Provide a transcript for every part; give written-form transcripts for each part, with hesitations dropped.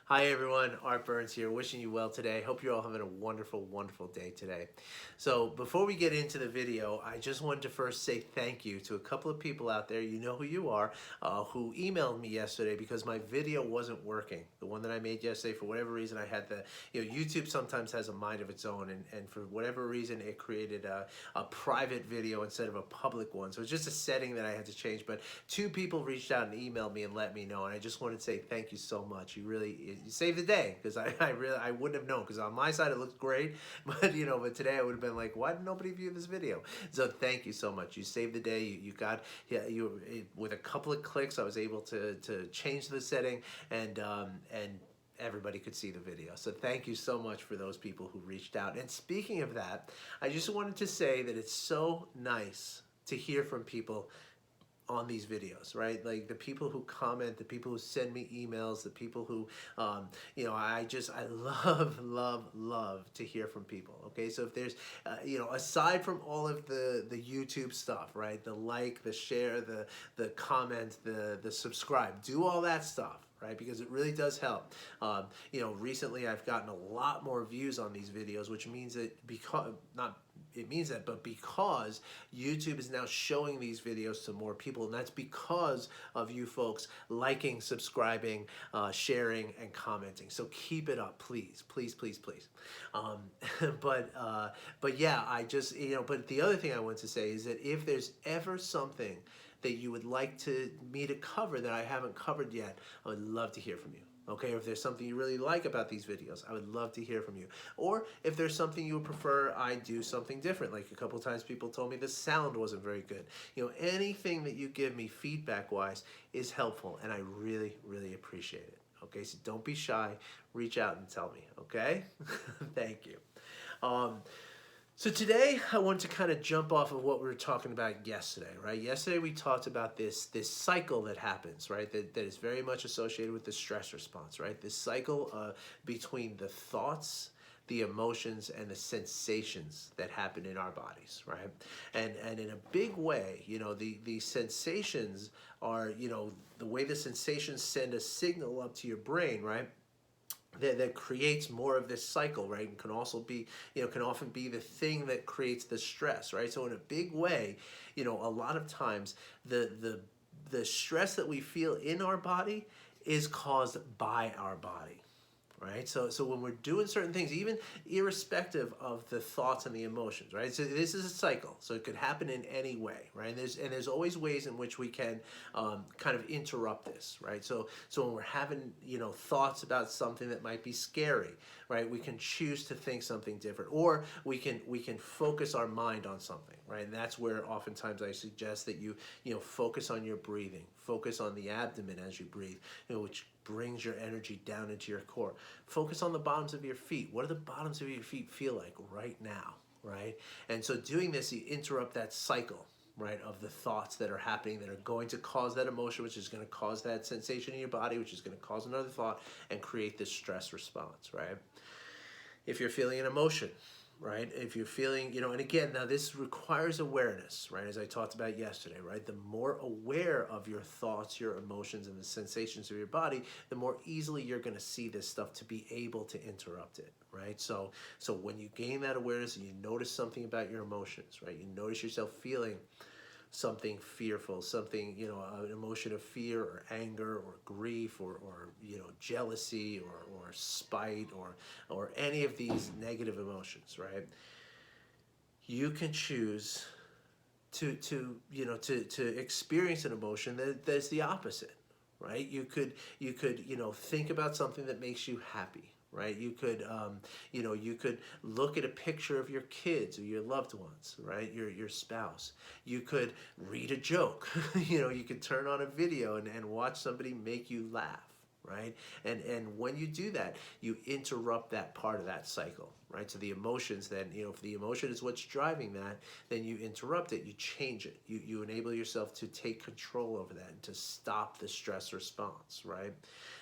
Hi everyone, Art Burns here, wishing you well today. Hope you're all having a wonderful, wonderful day today. So before we get into the video, I just wanted to first say thank you to a couple of people out there, you know who you are, who emailed me yesterday because my video wasn't working. The one that I made yesterday, for whatever reason, I had YouTube sometimes has a mind of its own, and for whatever reason, it created a private video instead of a public one. So it's just a setting that I had to change, but two people reached out and emailed me and let me know, and I just wanted to say thank you so much. You saved the day, because I wouldn't have known, because on my side it looked great, but today I would have been like, why did nobody view this video? So thank you so much. You saved the day. You got, yeah, with a couple of clicks I was able to change the setting, and everybody could see the video. So thank you so much for those people who reached out. And speaking of that, I just wanted to say that it's so nice to hear from people on these videos, right? Like the people who comment, the people who send me emails, the people who, I love to hear from people. Okay, so if there's, aside from all of the YouTube stuff, right? The like, the share, the comment, the subscribe, do all that stuff, right? Because it really does help. Recently I've gotten a lot more views on these videos, which means that because YouTube is now showing these videos to more people, and that's because of you folks liking, subscribing, sharing, and commenting. So keep it up, please, please, please, please. Um, but yeah, but the other thing I want to say is that if there's ever something that you would like me to cover that I haven't covered yet, I would love to hear from you. Okay, or if there's something you really like about these videos, I would love to hear from you. Or if there's something you would prefer I do something different, like a couple times people told me the sound wasn't very good. Anything that you give me feedback-wise is helpful, and I really, really appreciate it. Okay, so don't be shy. Reach out and tell me, okay? Thank you. Um, so today I want to kind of jump off of what we were talking about yesterday, right? Yesterday we talked about this cycle that happens, right? That is very much associated with the stress response, right? This cycle between the thoughts, the emotions, and the sensations that happen in our bodies, right? And in a big way, the sensations are, the way the sensations send a signal up to your brain, right? That creates more of this cycle, right? And can also be, can often be the thing that creates the stress, right? So in a big way, a lot of times the stress that we feel in our body is caused by our body, right? So when we're doing certain things, even irrespective of the thoughts and the emotions, right? So this is a cycle, so it could happen in any way, right? And there's always ways in which we can kind of interrupt this, right? So when we're having thoughts about something that might be scary, right? We can choose to think something different, or we can focus our mind on something, right? And that's where oftentimes I suggest that you focus on your breathing, focus on the abdomen as you breathe, which brings your energy down into your core. Focus on the bottoms of your feet. What do the bottoms of your feet feel like right now, right? And so doing this, you interrupt that cycle, right, of the thoughts that are happening that are going to cause that emotion, which is going to cause that sensation in your body, which is going to cause another thought and create this stress response, right? If you're feeling an emotion, right? If you're feeling, and again, now this requires awareness, right? As I talked about yesterday, right? The more aware of your thoughts, your emotions, and the sensations of your body, the more easily you're going to see this stuff to be able to interrupt it, right? So when you gain that awareness and you notice something about your emotions, right? You notice yourself feeling something fearful, something, an emotion of fear or anger or grief or jealousy or spite or any of these negative emotions, right? You can choose to experience an emotion that's the opposite, right? You could think about something that makes you happy, right? You could look at a picture of your kids or your loved ones, right? Your spouse. You could read a joke. You could turn on a video and watch somebody make you laugh, right? And when you do that, you interrupt that part of that cycle, right? So the emotions, then, if the emotion is what's driving that, then you interrupt it, you change it, you enable yourself to take control over that and to stop the stress response, right?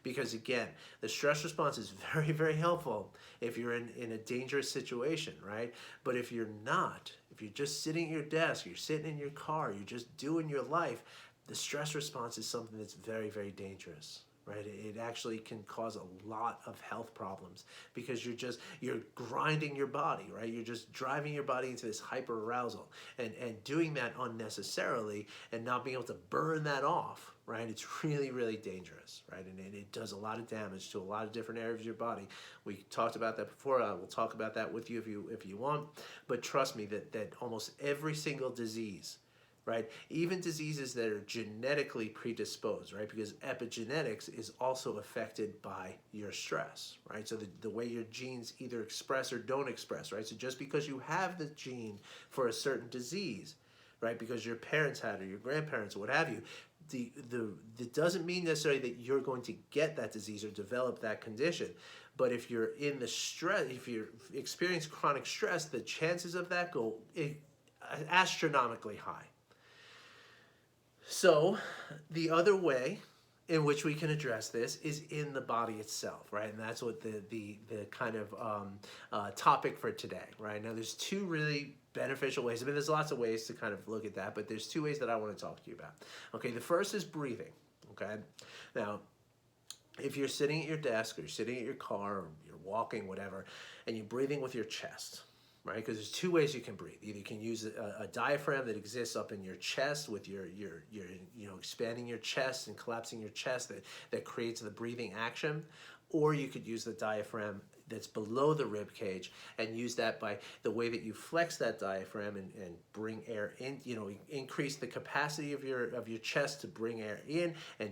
Because again, the stress response is very, very helpful if you're in a dangerous situation, right? But if you're not, if you're just sitting at your desk, you're sitting in your car, you're just doing your life, the stress response is something that's very, very dangerous, right? It actually can cause a lot of health problems because you're grinding your body, right? You're just driving your body into this hyper arousal and doing that unnecessarily and not being able to burn that off, right? It's really, really dangerous, right? And it does a lot of damage to a lot of different areas of your body. We talked about that before. We'll talk about that with you if you want. But trust me that almost every single disease, right? Even diseases that are genetically predisposed, right? Because epigenetics is also affected by your stress, right? So the way your genes either express or don't express, right? So just because you have the gene for a certain disease, right? Because your parents had it or your grandparents or what have you, it doesn't mean necessarily that you're going to get that disease or develop that condition. But if you're in the stress, if you experience chronic stress, the chances of that go astronomically high. So the other way in which we can address this is in the body itself, right? And that's what the kind of topic for today, right? Now there's two really beneficial ways. I mean, there's lots of ways to kind of look at that, but there's two ways that I want to talk to you about. Okay, the first is breathing, okay? Now, if you're sitting at your desk or you're sitting at your car or you're walking, whatever, and you're breathing with your chest, right? Because there's two ways you can breathe. Either you can use a diaphragm that exists up in your chest with your expanding your chest and collapsing your chest that creates the breathing action, or you could use the diaphragm that's below the rib cage and use that by the way that you flex that diaphragm and bring air in, increase the capacity of your chest to bring air in and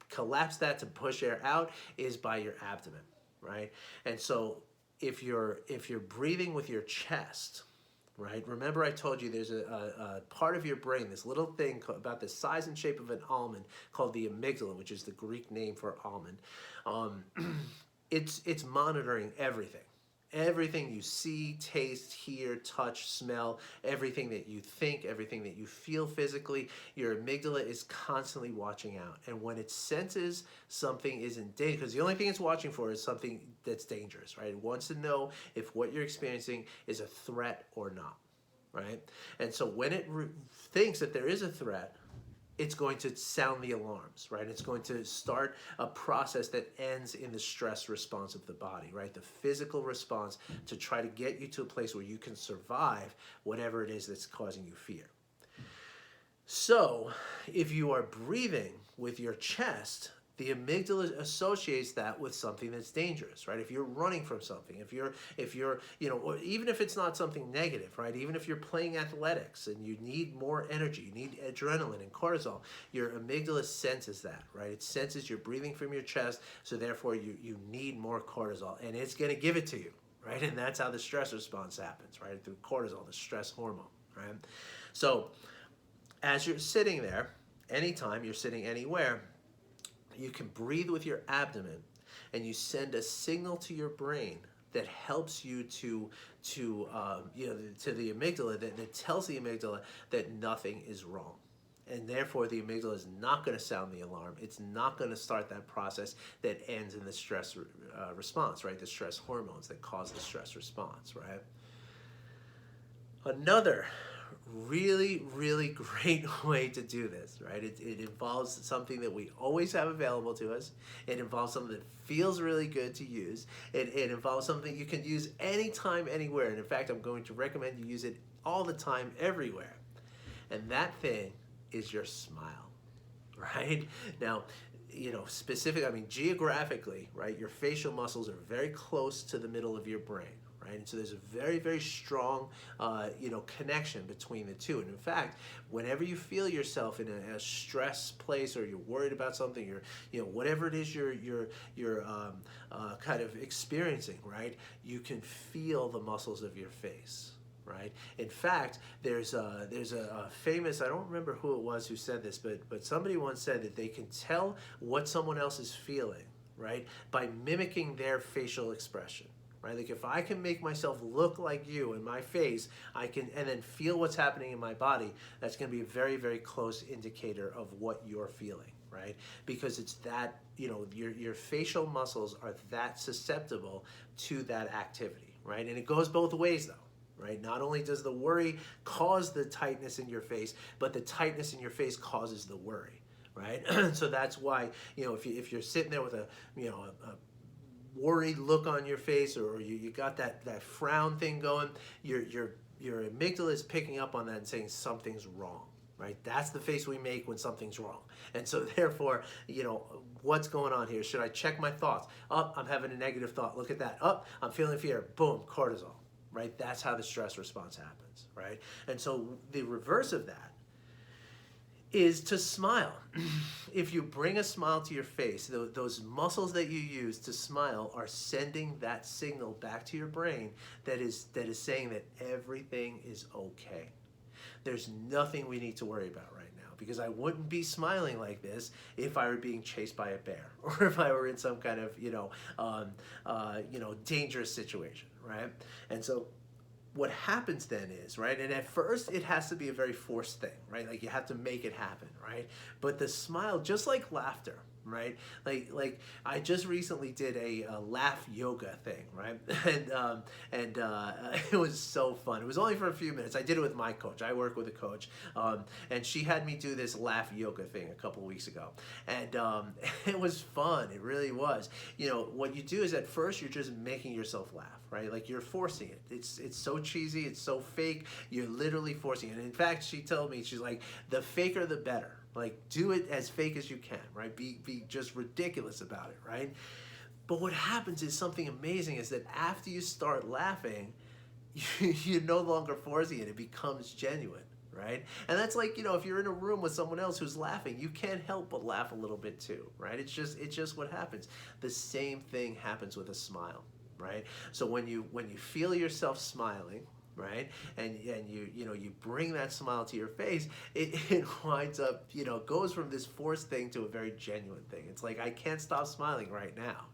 collapse that to push air out is by your abdomen, right? And so if you're breathing with your chest, right? Remember I told you there's a part of your brain, this little thing about the size and shape of an almond called the amygdala, which is the Greek name for almond. It's monitoring everything. Everything you see, taste, hear, touch, smell, everything that you think, everything that you feel physically, your amygdala is constantly watching out. And when it senses something is in danger, because the only thing it's watching for is something that's dangerous, right? It wants to know if what you're experiencing is a threat or not, right? And so when it thinks that there is a threat, it's going to sound the alarms, right? It's going to start a process that ends in the stress response of the body, right? The physical response to try to get you to a place where you can survive whatever it is that's causing you fear. So if you are breathing with your chest, the amygdala associates that with something that's dangerous, right? If you're running from something, if you're, or even if it's not something negative, right? Even if you're playing athletics and you need more energy, you need adrenaline and cortisol, your amygdala senses that, right? It senses you're breathing from your chest, so therefore you need more cortisol, and it's going to give it to you, right? And that's how the stress response happens, right? Through cortisol, the stress hormone, right? So as you're sitting there, anytime you're sitting anywhere, you can breathe with your abdomen and you send a signal to your brain that helps you to the amygdala that tells the amygdala that nothing is wrong. And therefore the amygdala is not going to sound the alarm. It's not going to start that process that ends in the stress response, right? The stress hormones that cause the stress response, right? Another really, really great way to do this, right? It involves something that we always have available to us. It involves something that feels really good to use. It involves something you can use anytime, anywhere. And in fact, I'm going to recommend you use it all the time, everywhere. And that thing is your smile, right? Now, geographically, right, your facial muscles are very close to the middle of your brain. Right? And so there's a very, very strong, connection between the two. And in fact, whenever you feel yourself in a stress place, or you're worried about something, whatever it is you're kind of experiencing, right? You can feel the muscles of your face, right? In fact, there's a famous, I don't remember who it was who said this, but somebody once said that they can tell what someone else is feeling, right, by mimicking their facial expression. Right? Like if I can make myself look like you in my face, I can, and then feel what's happening in my body, that's going to be a very, very close indicator of what you're feeling, right? Because it's that, your facial muscles are that susceptible to that activity, right? And it goes both ways though, right? Not only does the worry cause the tightness in your face, but the tightness in your face causes the worry. right? So that's why, if you're sitting there with a worried look on your face, or you got that frown thing going, your amygdala is picking up on that and saying something's wrong, right? That's the face we make when something's wrong. And so therefore, what's going on here? Should I check my thoughts? Oh, I'm having a negative thought. Look at that. Oh, I'm feeling fear. Boom, cortisol, right? That's how the stress response happens, right? And so the reverse of that is to smile. If you bring a smile to your face, those muscles that you use to smile are sending that signal back to your brain that is saying that everything is okay. There's nothing we need to worry about right now, because I wouldn't be smiling like this if I were being chased by a bear, or if I were in some kind of dangerous situation, right? And so what happens then is, right, and at first it has to be a very forced thing, right? Like you have to make it happen, right? But the smile, just like laughter, right? Like I just recently did a laugh yoga thing, right? And it was so fun. It was only for a few minutes. I did it with my coach. I work with a coach, and she had me do this laugh yoga thing a couple weeks ago, and it was fun. It really was. What you do is at first you're just making yourself laugh, right? Like you're forcing it. It's so cheesy. It's so fake. You're literally forcing it. And in fact, she told me, she's like, the faker the better. Like, do it as fake as you can, right? Be just ridiculous about it, right? But what happens is something amazing is that after you start laughing, you're no longer forcing it. It becomes genuine, right? And that's like, if you're in a room with someone else who's laughing, you can't help but laugh a little bit too, right? It's just what happens. The same thing happens with a smile, right? So when you feel yourself smiling, right, and you bring that smile to your face, it winds up, goes from this forced thing to a very genuine thing. It's like, I can't stop smiling right now,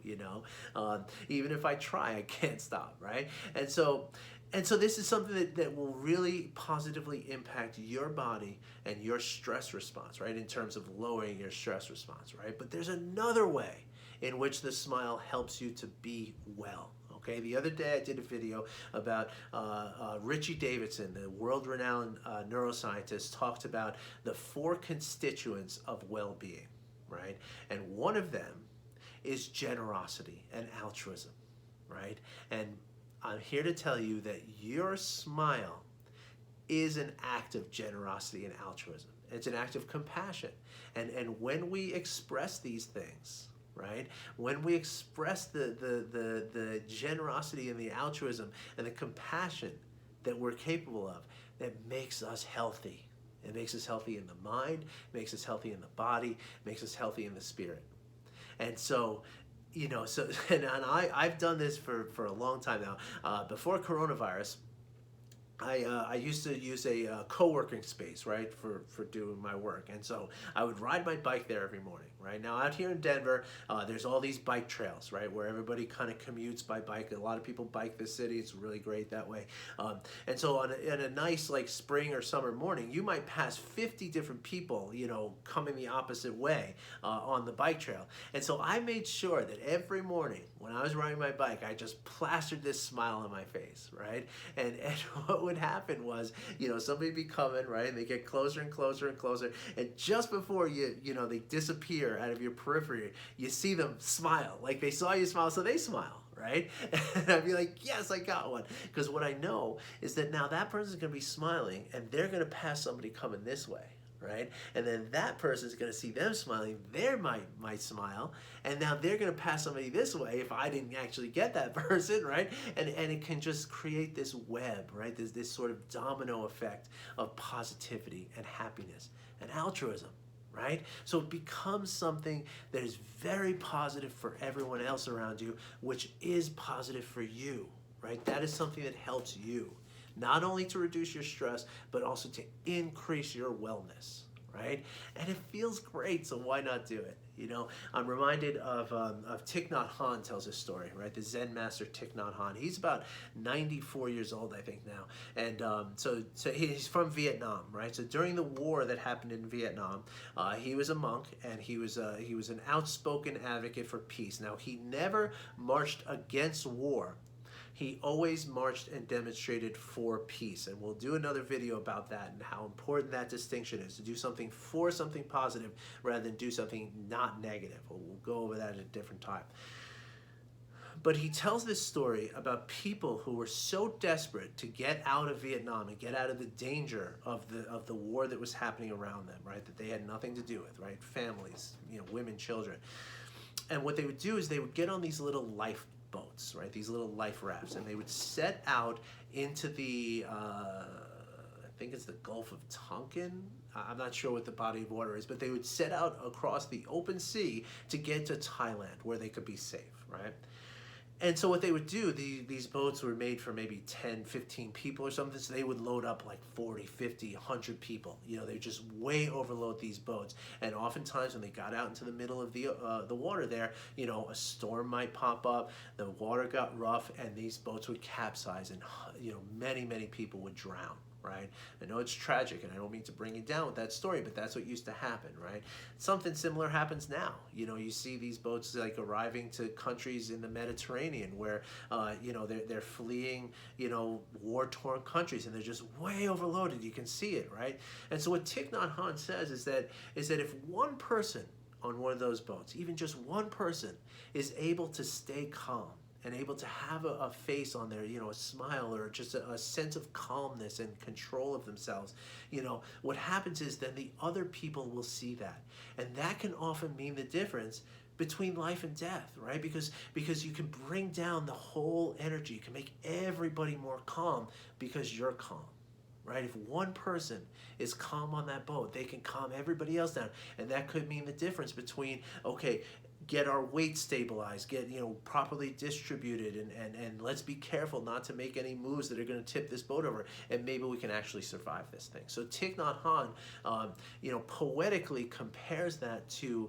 even if I try, I can't stop, right? And so this is something that will really positively impact your body and your stress response, right, in terms of lowering your stress response, right? But there's another way in which the smile helps you to be well. Okay, the other day I did a video about Richie Davidson, the world-renowned neuroscientist, talked about the 4 constituents of well-being, right? And one of them is generosity and altruism, right? And I'm here to tell you that your smile is an act of generosity and altruism. It's an act of compassion. And when we express these things, right? When we express the generosity and the altruism and the compassion that we're capable of, that makes us healthy. It makes us healthy in the mind, makes us healthy in the body, makes us healthy in the spirit. And so, and I've done this for a long time now. Before coronavirus, I used to use a co-working space, right, for doing my work. And so I would ride my bike there every morning, right? Now out here in Denver, there's all these bike trails, right, where everybody kind of commutes by bike. A lot of people bike the city. It's really great that way. And so on a nice like spring or summer morning, you might pass 50 different people, coming the opposite way on the bike trail. And so I made sure that every morning when I was riding my bike, I just plastered this smile on my face, right? And what would happen was, somebody would be coming, right? And they get closer and closer and closer. And just before they disappear out of your periphery, you see them smile. Like they saw you smile, so they smile, right? And I'd be like, yes, I got one. Because what I know is that now that person's going to be smiling and they're going to pass somebody coming this way, right? And then that person's going to see them smiling, they might smile, and now they're going to pass somebody this way if I didn't actually get that person, right? And it can just create this web, right? There's this sort of domino effect of positivity and happiness and altruism, right? So it becomes something that is very positive for everyone else around you, which is positive for you, right? That is something that helps you. Not only to reduce your stress, but also to increase your wellness, right? And it feels great, so why not do it? I'm reminded of Thich Nhat Hanh tells a story, right? The Zen master Thich Nhat Hanh. He's about 94 years old, I think now. And so he's from Vietnam, right? So during the war that happened in Vietnam, he was a monk, and he was an outspoken advocate for peace. Now, he never marched against war He always marched and demonstrated for peace. And we'll do another video about that and how important that distinction is, to do something for something positive rather than do something not negative. We'll go over that at a different time. But he tells this story about people who were so desperate to get out of Vietnam and get out of the danger of the war that was happening around them, right? That they had nothing to do with, right? Families, women, children. And what they would do is they would get on these little lifeboats, right? These little life rafts, and they would set out into the, I think it's the Gulf of Tonkin. I'm not sure what the body of water is, but they would set out across the open sea to get to Thailand where they could be safe, right? And so what they would do, these boats were made for maybe 10, 15 people or something, so they would load up like 40, 50, 100 people. They would just way overload these boats. And oftentimes when they got out into the middle of the water there, a storm might pop up, the water got rough, and these boats would capsize, and many, many people would drown. Right? I know it's tragic, and I don't mean to bring you down with that story, but that's what used to happen, right? Something similar happens now. You see these boats like arriving to countries in the Mediterranean where, they're fleeing, war-torn countries, and they're just way overloaded. You can see it, right? And so what Thich Nhat Hanh says is that if one person on one of those boats, even just one person, is able to stay calm, and able to have a face on there, a smile, or just a sense of calmness and control of themselves, what happens is then the other people will see that. And that can often mean the difference between life and death, right? Because you can bring down the whole energy. You can make everybody more calm because you're calm. Right? If one person is calm on that boat, they can calm everybody else down. And that could mean the difference between, okay, get our weight stabilized, get properly distributed, and let's be careful not to make any moves that are going to tip this boat over, and maybe we can actually survive this thing. So Thich Nhat Hanh, poetically compares that to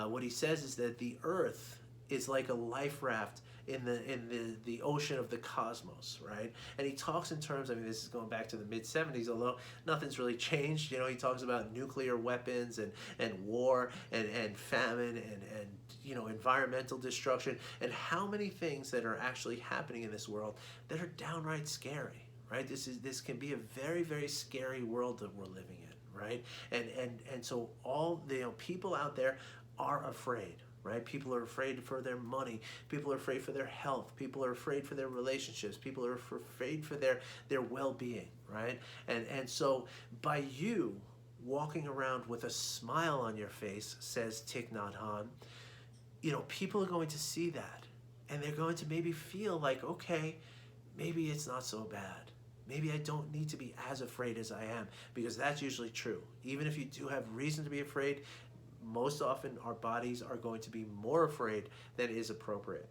what he says is that the earth is like a life raft in the ocean of the cosmos, right? And he talks in terms, this is going back to the mid-70s, although nothing's really changed. He talks about nuclear weapons and war and famine and environmental destruction, and how many things that are actually happening in this world that are downright scary, right? This can be a very, very scary world that we're living in, right? And so all the people out there are afraid. Right? People are afraid for their money. People are afraid for their health. People are afraid for their relationships. People are afraid for their well-being, right? And so by you walking around with a smile on your face, says Thich Nhat Hanh, people are going to see that, and they're going to maybe feel like, okay, maybe it's not so bad. Maybe I don't need to be as afraid as I am, because that's usually true. Even if you do have reason to be afraid, most often our bodies are going to be more afraid than is appropriate.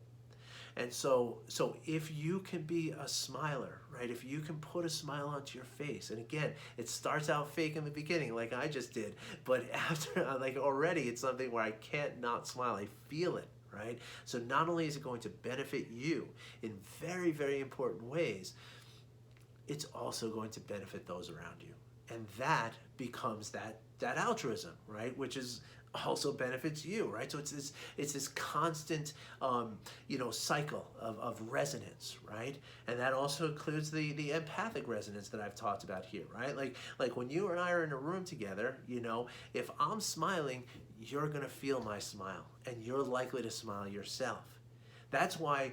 And so if you can be a smiler, right? If you can put a smile onto your face, and again, it starts out fake in the beginning like I just did, but after, already it's something where I can't not smile. I feel it, right? So not only is it going to benefit you in very, very important ways, it's also going to benefit those around you. And that becomes that altruism, right? Which is also benefits you, right? So it's this constant, cycle of resonance, right? And that also includes the empathic resonance that I've talked about here, right? Like when you and I are in a room together, if I'm smiling, you're gonna feel my smile, and you're likely to smile yourself. That's why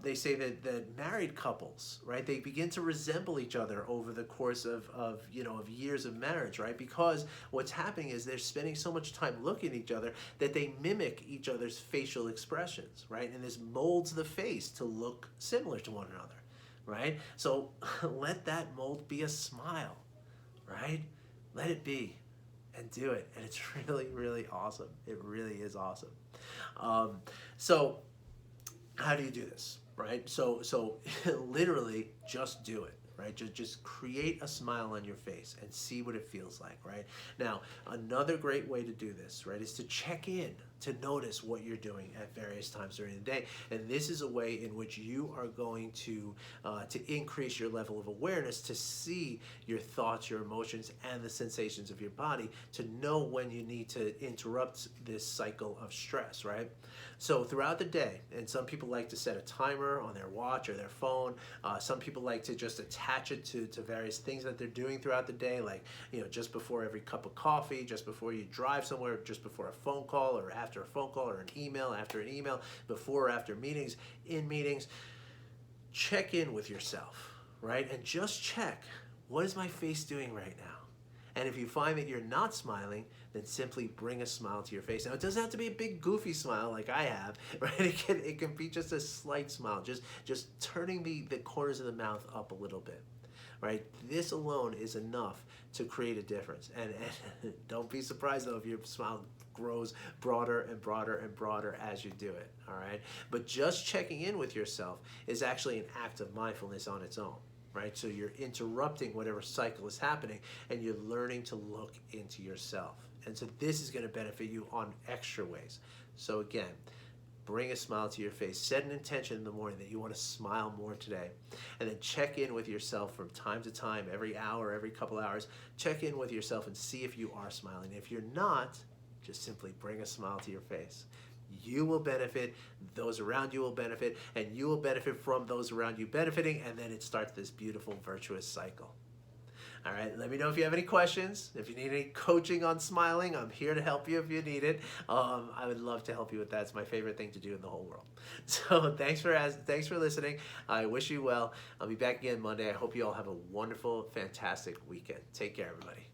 they say that married couples, right, they begin to resemble each other over the course of years of marriage, right? Because what's happening is they're spending so much time looking at each other that they mimic each other's facial expressions, right? And this molds the face to look similar to one another, right? So let that mold be a smile, right? Let it be, and do it. And it's really, really awesome. It really is awesome. So how do you do this, right? So literally just do it, right? Just create a smile on your face and see what it feels like, right? Now, another great way to do this, right, is to check in to notice what you're doing at various times during the day. And this is a way in which you are going to increase your level of awareness, to see your thoughts, your emotions, and the sensations of your body, to know when you need to interrupt this cycle of stress, right? So throughout the day, and some people like to set a timer on their watch or their phone. Some people like to just attach it to various things that they're doing throughout the day, like, you know, just before every cup of coffee, just before you drive somewhere, just before a phone call, or after a phone call, or an email, after an email, before or after meetings, in meetings. Check in with yourself, right? And just check, what is my face doing right now? And if you find that you're not smiling, then simply bring a smile to your face. Now, it doesn't have to be a big goofy smile like I have, right? It can be just a slight smile, just turning the corners of the mouth up a little bit, right? This alone is enough to create a difference. And don't be surprised, though, if your smile grows broader and broader and broader as you do it, all right? But just checking in with yourself is actually an act of mindfulness on its own. Right? So you're interrupting whatever cycle is happening, and you're learning to look into yourself. And so this is going to benefit you on extra ways. So again, bring a smile to your face. Set an intention in the morning that you want to smile more today. And then check in with yourself from time to time, every hour, every couple hours. Check in with yourself and see if you are smiling. If you're not, just simply bring a smile to your face. You will benefit, those around you will benefit, and you will benefit from those around you benefiting, and then it starts this beautiful virtuous cycle. All right, let me know if you have any questions. If you need any coaching on smiling, I'm here to help you if you need it. I would love to help you with that. It's my favorite thing to do in the whole world. So thanks for listening. I wish you well. I'll be back again Monday. I hope you all have a wonderful, fantastic weekend. Take care, everybody.